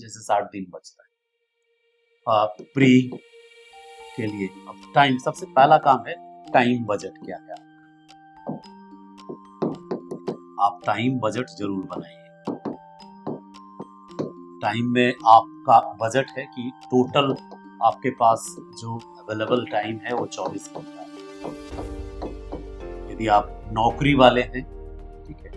जैसे 60 दिन बचता है प्री के लिए। अब टाइम, सबसे पहला काम है टाइम बजट क्या है। आप टाइम बजट जरूर बनाइए। टाइम में आपका बजट है कि टोटल आपके पास जो अवेलेबल टाइम है वो 24 घंटा है। यदि आप नौकरी वाले हैं, ठीक है,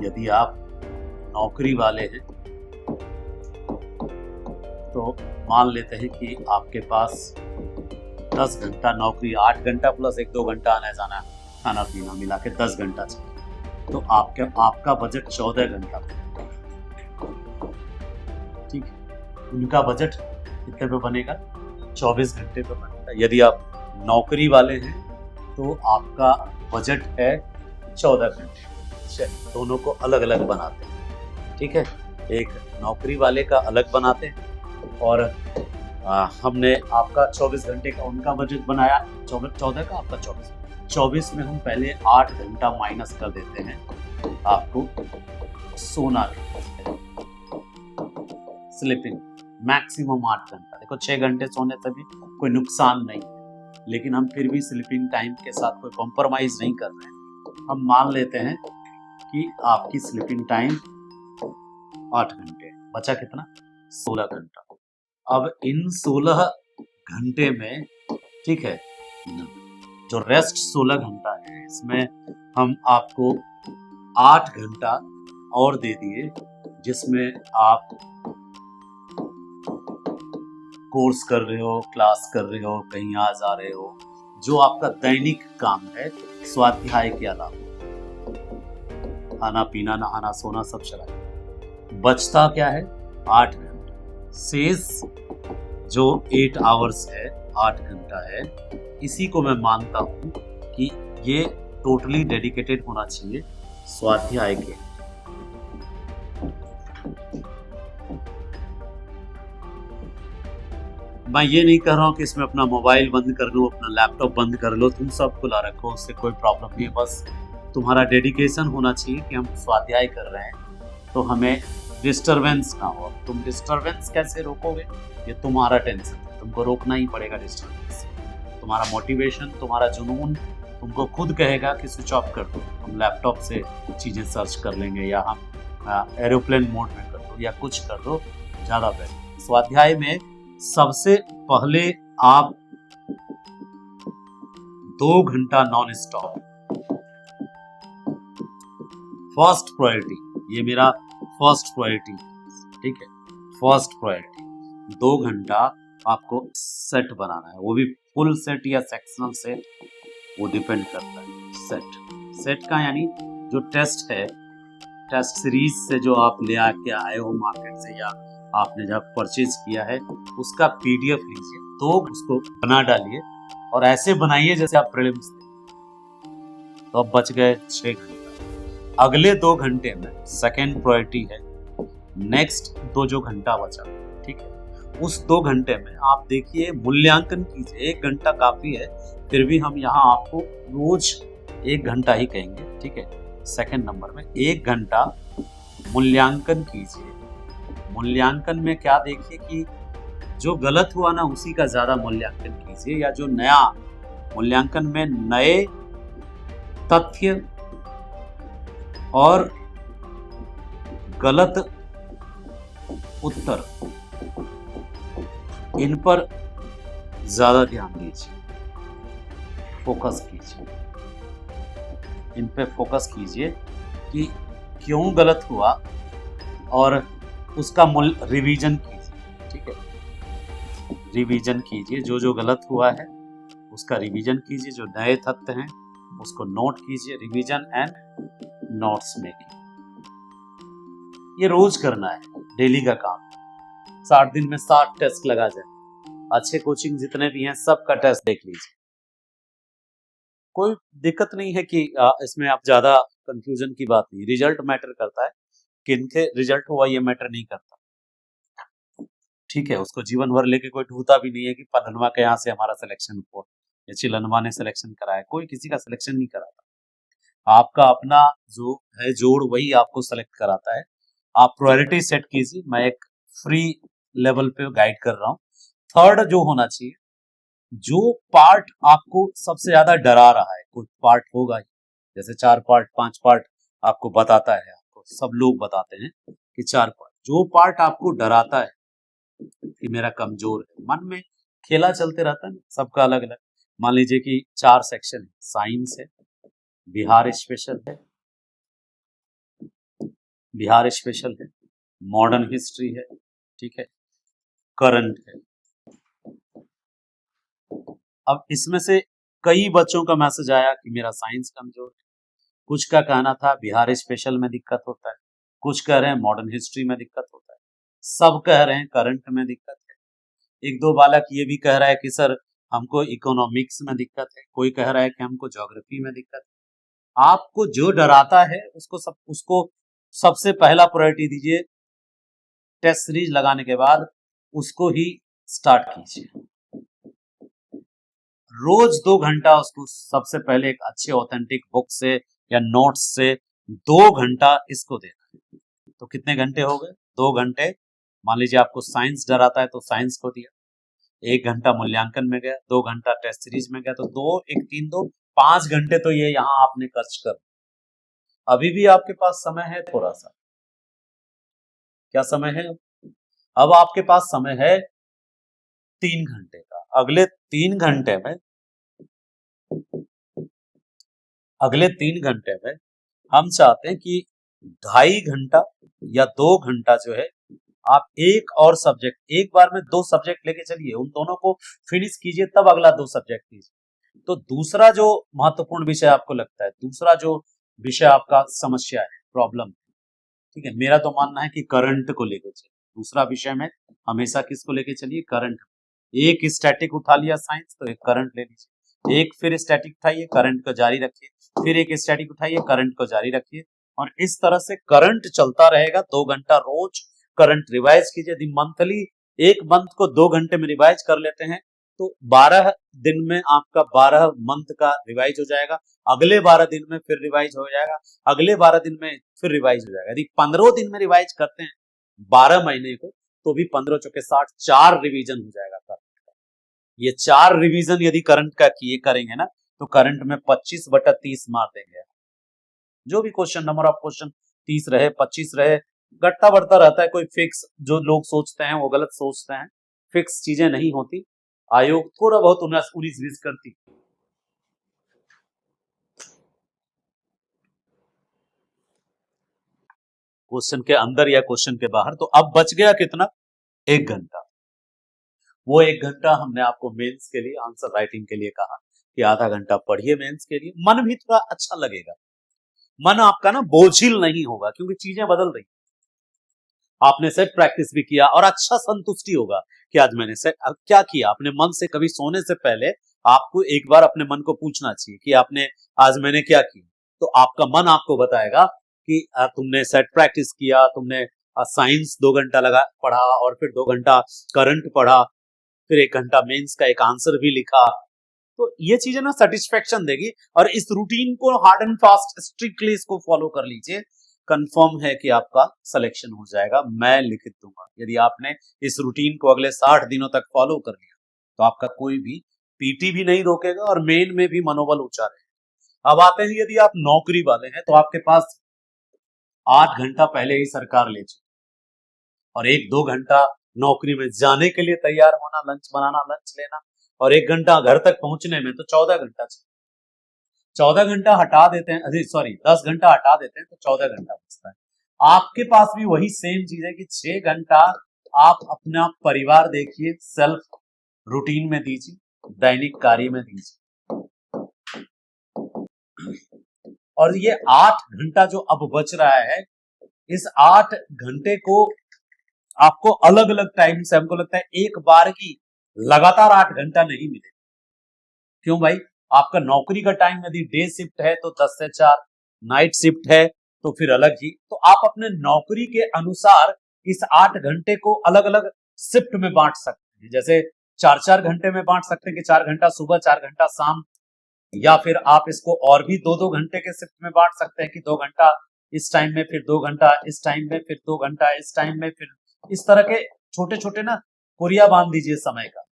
यदि आप नौकरी वाले हैं तो मान लेते हैं कि आपके पास 10 घंटा नौकरी, 8 घंटा प्लस 1-2 घंटा आना जाना खाना पीना मिला के 10 घंटा चाहिए, तो आपका बजट 14 घंटा, ठीक है। उनका बजट कितने पे बनेगा? 24 घंटे पे बनेगा। यदि आप नौकरी वाले हैं तो आपका बजट है 14 घंटे। दोनों को अलग अलग बनाते हैं, ठीक है। एक नौकरी वाले का अलग बनाते हैं और हमने आपका 24 घंटे का उनका बजट बनाया, 14 का आपका 24 में हम पहले 8 घंटा माइनस कर देते हैं आपको सोना, स्लीपिंग मैक्सिमम 8 घंटा। देखो 6 घंटे सोने से भी कोई नुकसान नहीं है, लेकिन हम फिर भी स्लीपिंग टाइम के साथ कोई कॉम्प्रोमाइज नहीं कर रहे हैं। हम मान लेते हैं कि आपकी स्लीपिंग टाइम 8 घंटे, बचा कितना? 16 घंटा। अब इन 16 घंटे में, ठीक है, जो रेस्ट 16 घंटा है इसमें हम आपको 8 घंटा और दे दिए, जिसमें आप कोर्स कर रहे हो, क्लास कर रहे हो, कहीं आ जा रहे हो, जो आपका दैनिक काम है स्वाध्याय के अलावा, खाना पीना नहाना सोना सब चला गया। बचता क्या है? 8 घंटा। शेष जो 8 आवर्स है, 8 घंटा है, इसी को मैं मानता हूँ कि ये टोटली डेडिकेटेड होना चाहिए स्वाध्याय के। मैं ये नहीं कह रहा हूँ कि इसमें अपना मोबाइल बंद कर लो, अपना लैपटॉप बंद कर लो, तुम सब खुला रखो, उससे कोई प्रॉब्लम नहीं है। बस तुम्हारा डेडिकेशन होना चाहिए कि हम स्वाध्याय कर रहे हैं तो हमें डिस्टरबेंस ना हो। तुम डिस्टरबेंस कैसे रोकोगे, ये तुम्हारा टेंशन है, तुमको रोकना ही पड़ेगा डिस्टरबेंस। तुम्हारा मोटिवेशन, तुम्हारा जुनून तुमको खुद कहेगा कि स्विच ऑफ कर दो, हम लैपटॉप से चीज़ें सर्च कर लेंगे, या हम एरोप्लेन मोड में कर दो, या कुछ कर दो, ज़्यादा बेहतर। स्वाध्याय में सबसे पहले आप 2 घंटा नॉन स्टॉप, फर्स्ट प्रायोरिटी, ये मेरा फर्स्ट प्रायोरिटी, ठीक है, फर्स्ट प्रायोरिटी 2 घंटा आपको सेट बनाना है। वो भी फुल सेट या सेक्शनल सेट, वो डिपेंड करता है। सेट का यानी जो टेस्ट है, टेस्ट सीरीज से जो आप ले आके आए हो मार्केट से, या आपने जब परचेज किया है, उसका पीडीएफ लीजिए, तो उसको बना डालिए और ऐसे बनाइए जैसे आप प्रीलिम्स दें। तो अब बच गए 6 घंटे। अगले 2 घंटे में सेकेंड प्रायोरिटी है, नेक्स्ट 2 जो घंटा बचा, ठीक है, उस 2 घंटे में आप देखिए मूल्यांकन कीजिए। 1 घंटा काफी है, फिर भी हम यहाँ आपको रोज 1 घंटा ही कहेंगे, ठीक है। सेकेंड नंबर में 1 घंटा मूल्यांकन कीजिए। मूल्यांकन में क्या देखिए कि जो गलत हुआ ना उसी का ज्यादा मूल्यांकन कीजिए, या जो नया मूल्यांकन में नए तथ्य और गलत उत्तर, इन पर ज्यादा ध्यान दीजिए, फोकस कीजिए, इन पे फोकस कीजिए कि क्यों गलत हुआ, और उसका रिवीजन कीजिए, ठीक है, रिवीजन कीजिए। जो गलत हुआ है उसका रिवीजन कीजिए, जो नए तथ्य हैं उसको नोट कीजिए। रिवीजन एंड नोट्स मेकिंग, ये रोज करना है, डेली का काम। 60 दिन में 60 टेस्ट लगा जाए। अच्छे कोचिंग जितने भी हैं सबका टेस्ट देख लीजिए, कोई दिक्कत नहीं है कि इसमें आप ज्यादा कंफ्यूजन की बात नहीं। रिजल्ट मैटर करता है, किनके रिजल्ट हुआ ये मैटर नहीं करता, ठीक है। उसको जीवन भर लेके कोई ढूंढता भी नहीं है कि पलनवा के यहाँ से हमारा सिलेक्शन हुआ या चिलनवा ने सिलेक्शन कराया, कोई किसी का सिलेक्शन नहीं कराता। आपका अपना जो है जोड़, वही आपको सेलेक्ट कराता है। आप प्रायोरिटी सेट कीजिए, मैं एक फ्री लेवल पे गाइड कर रहा हूँ। थर्ड जो होना चाहिए, जो पार्ट आपको सबसे ज्यादा डरा रहा है, कोई पार्ट होगा ही, जैसे 4 पार्ट 5 पार्ट आपको बताता है, आपको सब लोग बताते हैं कि 4 पार्ट, जो पार्ट आपको डराता है कि मेरा कमजोर है, मन में खेला चलते रहता है ना, सबका अलग अलग। मान लीजिए कि 4 सेक्शन है, साइंस है, बिहार स्पेशल है, बिहार स्पेशल है, मॉडर्न हिस्ट्री है, ठीक है, करंट है। अब इसमें से कई बच्चों का मैसेज आया कि मेरा साइंस कमजोर है, कुछ का कहना था बिहार स्पेशल में दिक्कत होता है, कुछ कह रहे हैं मॉडर्न हिस्ट्री में दिक्कत होता है, सब कह रहे हैं करंट में दिक्कत है। एक दो बालक ये भी कह रहा है कि सर हमको इकोनॉमिक्स में दिक्कत है, कोई कह रहा है कि हमको ज्योग्राफी में दिक्कत है। आपको जो डराता है उसको सबसे पहला प्रायोरिटी दीजिए, टेस्ट सीरीज लगाने के बाद उसको ही स्टार्ट कीजिए। रोज 2 घंटा उसको सबसे पहले एक अच्छे ऑथेंटिक बुक से या नोट्स से 2 घंटा इसको देना है। तो कितने घंटे हो गए? 2 घंटे। मान लीजिए आपको साइंस डराता है तो साइंस को दिया, 1 घंटा मूल्यांकन में गया, 2 घंटा टेस्ट सीरीज में गया, तो 2 1 3 2 5 घंटे तो ये यहाँ आपने खर्च कर। अभी भी आपके पास समय है थोड़ा सा, क्या समय है? अब आपके पास समय है 3 घंटे का। अगले 3 घंटे में हम चाहते हैं कि 2.5 घंटा या 2 घंटा जो है आप एक और सब्जेक्ट, एक बार में 2 सब्जेक्ट लेके चलिए, उन दोनों को फिनिश कीजिए, तब अगला 2 सब्जेक्ट कीजिए। तो दूसरा जो महत्वपूर्ण विषय आपको लगता है, दूसरा जो विषय आपका समस्या है, प्रॉब्लम, ठीक है, मेरा तो मानना है कि करंट को लेके चलिए। दूसरा विषय में हमेशा किसको लेके चलिए? करंट। एक स्टैटिक उठा लिया साइंस, तो एक करंट ले लीजिए, एक फिर स्टैटिक उठाइए, करंट को जारी रखिए, फिर एक स्टैटिक उठाइए, करंट को जारी रखिए, और इस तरह से करंट चलता रहेगा। 2 घंटा रोज करंट रिवाइज कीजिए। यदि मंथली एक मंथ को 2 घंटे में रिवाइज कर लेते हैं तो 12 दिन में आपका 12 मंथ का रिवाइज हो जाएगा, अगले 12 दिन में फिर रिवाइज हो जाएगा, अगले 12 दिन में फिर रिवाइज हो जाएगा। यदि 15 दिन में रिवाइज करते हैं 12 महीने को, तो भी 15 चौके 60, 4 रिवीजन हो जाएगा करंट का। ये 4 रिवीजन यदि करंट का किए करेंगे ना, तो करंट में 25/30 मार देंगे। जो भी क्वेश्चन, नंबर ऑफ क्वेश्चन 30 रहे 25 रहे, घटता बढ़ता रहता है, कोई फिक्स, जो लोग सोचते हैं वो गलत सोचते हैं, फिक्स चीजें नहीं होती। आयोग थोड़ा बहुत 19-20 करती। क्वेश्चन के अंदर या क्वेश्चन के बाहर। तो अब बच गया कितना? 1 घंटा। वो 1 घंटा हमने आपको मेंस के लिए, आंसर राइटिंग के लिए कहा कि आधा घंटा पढ़िए मेंस के लिए, मन भी थोड़ा अच्छा लगेगा, मन आपका ना बोझिल नहीं होगा, क्योंकि चीजें बदल रही। आपने सेट प्रैक्टिस भी किया और अच्छा संतुष्टि होगा कि आज मैंने सेट क्या किया। अपने मन से कभी सोने से पहले आपको एक बार अपने मन को पूछना चाहिए कि आपने आज मैंने क्या किया, तो आपका मन आपको बताएगा कि तुमने सेट प्रैक्टिस किया, तुमने साइंस 2 घंटा लगा पढ़ा, और फिर 2 घंटा करंट पढ़ा, फिर 1 घंटा मेंस का एक आंसर भी लिखा। तो ये चीजें ना सेटिस्फेक्शन देगी। और इस रूटीन को हार्ड एंड फास्ट स्ट्रिक्टली इसको फॉलो कर लीजिए, कंफर्म है कि आपका सिलेक्शन हो जाएगा, मैं लिखित दूंगा। यदि आपने इस रूटीन को अगले 60 दिनों तक फॉलो कर लिया तो आपका कोई भी पीटी भी नहीं रोकेगा और मेन में भी मनोबल ऊंचा रहेगा। अब आते हैं, यदि आप नौकरी वाले हैं तो आपके पास 8 घंटा पहले ही सरकार ले चुकी, और 1-2 घंटा नौकरी में जाने के लिए तैयार होना, लंच बनाना, लंच लेना, और 1 घंटा घर तक पहुंचने में, तो 14 घंटा। 14 घंटा हटा देते हैं, अरे सॉरी 10 घंटा हटा देते हैं तो 14 घंटा बचता है। आपके पास भी वही सेम चीज है कि 6 घंटा आप अपना परिवार देखिए, सेल्फ रूटीन में दीजिए, दैनिक कार्य में दीजिए। और ये 8 घंटा जो अब बच रहा है, इस 8 घंटे को आपको अलग अलग टाइम से, हमको लगता है एक बार की लगातार 8 घंटा नहीं मिलेगा। क्यों भाई? आपका नौकरी का टाइम यदि डे शिफ्ट है तो 10 से 4, नाइट शिफ्ट है तो फिर अलग ही। तो आप अपने नौकरी के अनुसार इस 8 घंटे को अलग अलग शिफ्ट में बांट सकते हैं। जैसे 4-4 घंटे में बांट सकते हैं कि 4 घंटा सुबह, 4 घंटा शाम, या फिर आप इसको और भी 2-2 घंटे के शिफ्ट में बांट सकते हैं कि 2 घंटा इस टाइम में फिर 2 घंटा, इस टाइम में फिर 2 घंटा, इस टाइम में फिर, इस तरह के छोटे छोटे ना पुरिया बांध दीजिए समय का।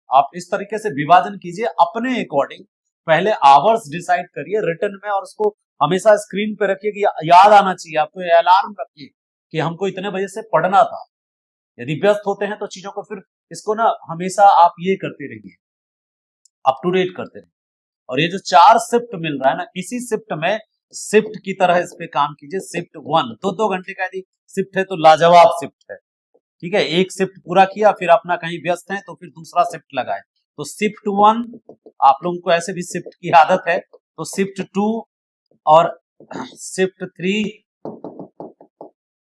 आप इस तरीके से विभाजन कीजिए अपने अकॉर्डिंग। पहले आवर्स डिसाइड करिए रिटर्न में, और उसको हमेशा स्क्रीन पे रखिए कि याद आना चाहिए आपको, अलार्म रखिए कि हमको इतने बजे से पढ़ना था। यदि व्यस्त होते हैं तो चीजों को फिर इसको ना हमेशा आप ये करते रहिए, अप टू डेट करते रहिए। और ये जो 4 शिफ्ट मिल रहा है ना, इसी शिफ्ट में शिफ्ट की तरह इस पे काम कीजिए। शिफ्ट 1 तो 2 घंटे का यदि शिफ्ट है तो लाजवाब शिफ्ट है, ठीक है। एक शिफ्ट पूरा किया, फिर अपना कहीं व्यस्त है तो फिर दूसरा शिफ्ट लगाए। तो शिफ्ट 1, आप लोगों को ऐसे भी शिफ्ट की आदत है, तो शिफ्ट 2 और शिफ्ट 3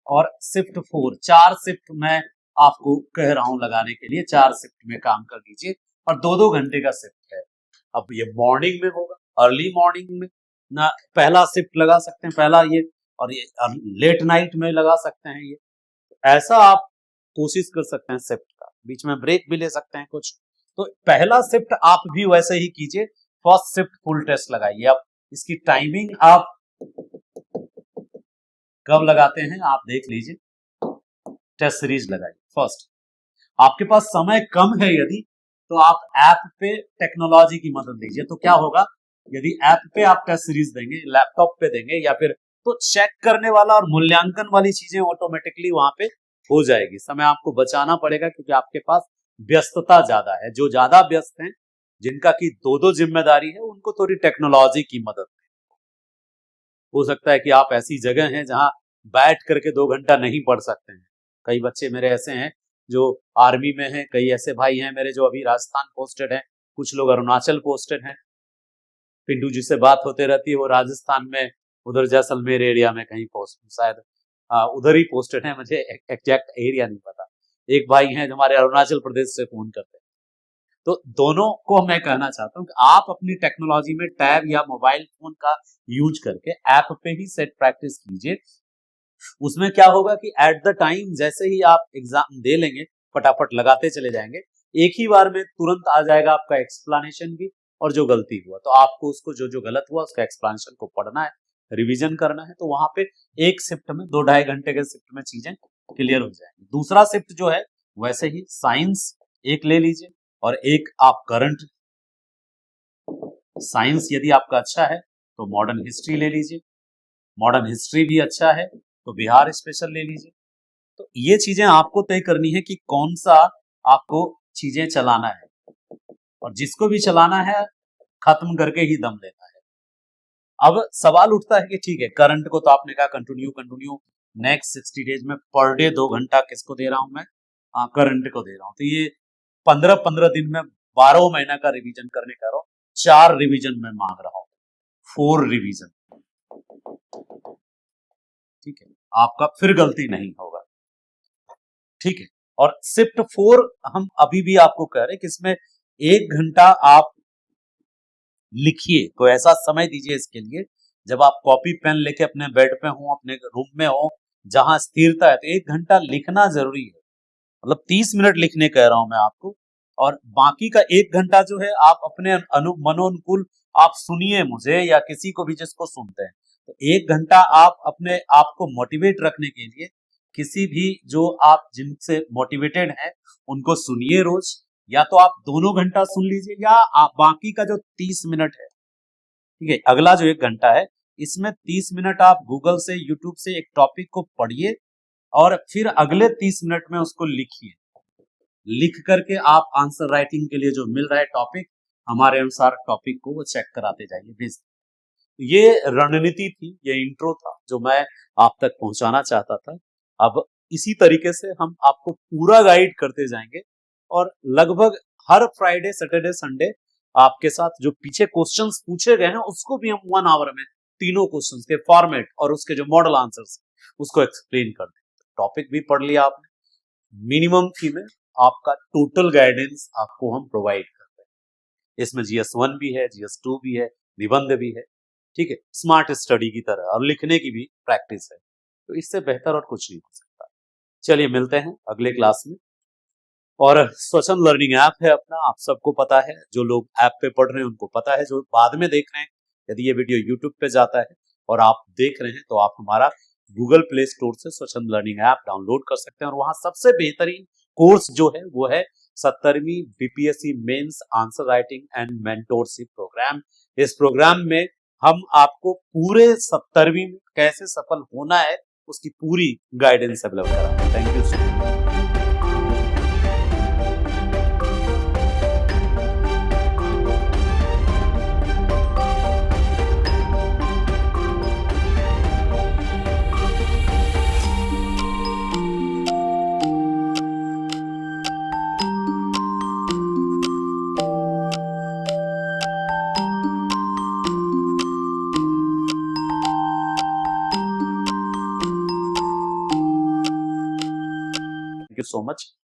और शिफ्ट 4, 4 शिफ्ट मैं आपको कह रहा हूं लगाने के लिए। 4 शिफ्ट में काम कर लीजिए, और 2-2 घंटे का शिफ्ट है। अब ये मॉर्निंग में होगा, अर्ली मॉर्निंग में ना पहला शिफ्ट लगा सकते हैं, पहला ये, और ये लेट नाइट में लगा सकते हैं। ये ऐसा आप कोशिश कर सकते हैं शिफ्ट का, बीच में ब्रेक भी ले सकते हैं कुछ। तो पहला शिफ्ट आप भी वैसे ही कीजिए, फर्स्ट शिफ्ट फुल टेस्ट लगाइए। अब इसकी टाइमिंग आप कब लगाते हैं आप देख लीजिए। टेस्ट सीरीज लगाइए फर्स्ट। आपके पास समय कम है यदि, तो आप ऐप पे टेक्नोलॉजी की मदद लीजिए। तो क्या होगा, यदि ऐप पे आप टेस्ट सीरीज देंगे, लैपटॉप पे देंगे या फिर, तो चेक करने वाला और मूल्यांकन वाली चीजें ऑटोमेटिकली वहां पे हो जाएगी। समय आपको बचाना पड़ेगा क्योंकि आपके पास व्यस्तता ज्यादा है। जो ज्यादा व्यस्त हैं, जिनका की 2-2 जिम्मेदारी है, उनको थोड़ी टेक्नोलॉजी की मदद हो सकता है कि आप ऐसी जगह हैं जहां बैठ करके 2 घंटा नहीं पढ़ सकते हैं। कई बच्चे मेरे ऐसे हैं जो आर्मी में हैं, कई ऐसे भाई हैं मेरे जो अभी राजस्थान पोस्टेड हैं, कुछ लोग अरुणाचल पोस्टेड हैं। पिंटू जी से बात होते रहती है, वो राजस्थान में उधर जैसलमेर एरिया में कहीं पोस्ट, शायद उधर ही पोस्टेड है, मुझे एग्जैक्ट एरिया नहीं पता। एक भाई हैं जो हमारे अरुणाचल प्रदेश से फोन करते हैं। तो दोनों को मैं कहना चाहता हूँ कि आप अपनी टेक्नोलॉजी में टैब या मोबाइल फोन का यूज करके ऐप पे ही सेट प्रैक्टिस कीजिए। उसमें क्या होगा कि एट द टाइम जैसे ही आप एग्जाम दे लेंगे, फटाफट लगाते चले जाएंगे, एक ही बार में तुरंत आ जाएगा आपका एक्सप्लेनेशन भी, और जो गलती हुआ तो आपको उसको, जो जो गलत हुआ उसका एक्सप्लेनेशन को पढ़ना है, रिवीजन करना है। तो वहां पे एक शिफ्ट में 2-2.5 घंटे के शिफ्ट में चीजें क्लियर हो जाएंगी। दूसरा शिफ्ट जो है वैसे ही साइंस एक ले लीजिए, और एक आप करंट, साइंस यदि आपका अच्छा है तो मॉडर्न हिस्ट्री ले लीजिए, मॉडर्न हिस्ट्री भी अच्छा है तो बिहार स्पेशल ले लीजिए। तो ये चीजें आपको तय करनी है कि कौन सा आपको चीजें चलाना है, और जिसको भी चलाना है खत्म करके ही दम लेना है। अब सवाल उठता है कि ठीक है, करंट को तो आपने कहा कंटिन्यू कंटिन्यू नेक्स्ट 60 डेज में पर डे 2 घंटा किसको दे रहा हूं मैं, करंट को दे रहा हूं। तो ये 15-15 दिन में 12 महीना का रिवीजन करने का रहा हूं, 4 रिवीजन में मांग रहा हूं, 4 रिवीजन, ठीक है। आपका फिर गलती नहीं होगा, ठीक है। और शिफ्ट 4 हम अभी भी आपको कह रहे हैं कि इसमें 1 घंटा आप लिखिए। तो ऐसा समय दीजिए इसके लिए जब आप कॉपी पेन लेके अपने बेड पे हो, अपने रूम में हो जहां स्थिरता है, तो 1 घंटा लिखना जरूरी है। मतलब 30 मिनट लिखने कह रहा हूं मैं आपको, और बाकी का 1 घंटा जो है आप अपने मनोनुकूल आप सुनिए मुझे या किसी को भी जिसको सुनते हैं। तो 1 घंटा आप अपने आप को मोटिवेट रखने के लिए किसी भी जो आप जिनसे मोटिवेटेड हैं उनको सुनिए रोज, या तो आप दोनों घंटा सुन लीजिए, या आप बाकी का जो 30 मिनट है, ठीक है, अगला जो 1 घंटा है, इसमें 30 मिनट आप गूगल से, यूट्यूब से एक टॉपिक को पढ़िए, और फिर अगले 30 मिनट में उसको लिखिए। लिख करके आप आंसर राइटिंग के लिए जो मिल रहा है टॉपिक, हमारे अनुसार टॉपिक को वो चेक कराते जाइए, भेज। ये रणनीति थी, ये इंट्रो था जो मैं आप तक पहुंचाना चाहता था। अब इसी तरीके से हम आपको पूरा गाइड करते जाएंगे, और लगभग हर फ्राइडे, सैटरडे, संडे आपके साथ जो पीछे क्वेश्चंस पूछे गए हैं उसको भी हम 1 आवर में तीनों क्वेश्चंस के फॉर्मेट और उसके जो मॉडल आंसर्स उसको एक्सप्लेन कर देंगे। टॉपिक भी पढ़ लिया आपने, मिनिमम फी में आपका टोटल गाइडेंस आपको हम प्रोवाइड करते हैं। इसमें GS1 भी है, GS2 भी है, निबंध भी है, ठीक है, स्मार्ट स्टडी की तरह, और लिखने की भी प्रैक्टिस है। तो इससे बेहतर और कुछ नहीं हो सकता। चलिए मिलते हैं अगले क्लास में। और स्वचन लर्निंग ऐप है अपना, आप सबको पता है, जो लोग ऐप पे पढ़ रहे हैं उनको पता है, जो बाद में देख रहे हैं, यदि ये वीडियो यूट्यूब पे जाता है और आप देख रहे हैं तो आप हमारा गूगल प्ले स्टोर से स्वच्छंद लर्निंग ऐप डाउनलोड कर सकते हैं और वहां सबसे बेहतरीन कोर्स जो है वो है 17वीं BPSC mains answer writing and mentorship programme. इस प्रोग्राम में हम आपको पूरे 17वीं में कैसे सफल होना है उसकी पूरी गाइडेंस अवेलेबल कराते हैं। Thank you so much. Thank you so much.